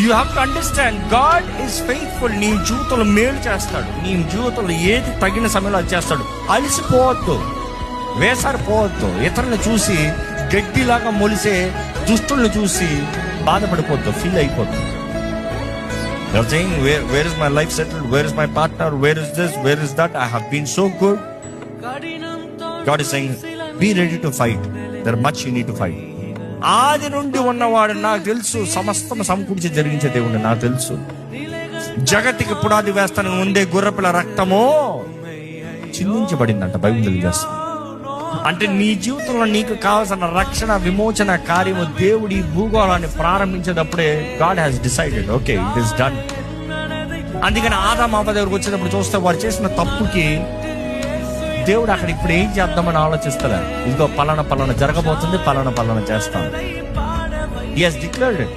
You have to understand God is faithful. నీ జీవితంలో మేలు చేస్తాడు, నీ జీవితంలో ఏది తగిన సమయంలో అది చేస్తాడు. అలసిపోవద్దు, వేసారిపోవద్దు, ఇతరులను చూసి గడ్డిలాగా మొలిసే దుస్తులను చూసి బాధపడిపోద్దు, feel అయిపోద్దు. You're saying, where is my life settled? Where is my partner? Where is this? Where is that? I have been so good. God is saying, be ready to fight. There are much you need to fight. ఆది నుండి ఉన్నవాడు నాకు తెలుసు, సమస్తం సమకూర్చి జరిగించే దేవుడు నాకు తెలుసు. జగత్తుకి పునాది వేస్తాను ముందే గుర్రపిల్ల రక్తము చిందించబడిందంట బైబిల్ తెలియజేస్తుంది. అంటే నీ జీవితంలో నీకు కావాల్సిన రక్షణ విమోచన కార్యము దేవుడి భూగోళాన్ని ప్రారంభించేటప్పుడే God has decided, okay it is done. అందుకని ఆదాము అవ్వ దగ్గరకు వచ్చేటప్పుడు చూస్తే వారు చేసిన తప్పుకి దేవుడు అక్కడ ఇప్పుడు ఏం చేద్దామని ఆలోచిస్తారా, ఇదిగో పలానా పలానా జరగబోతుంది, పలానా పలానా చేస్తాను. He has declared it.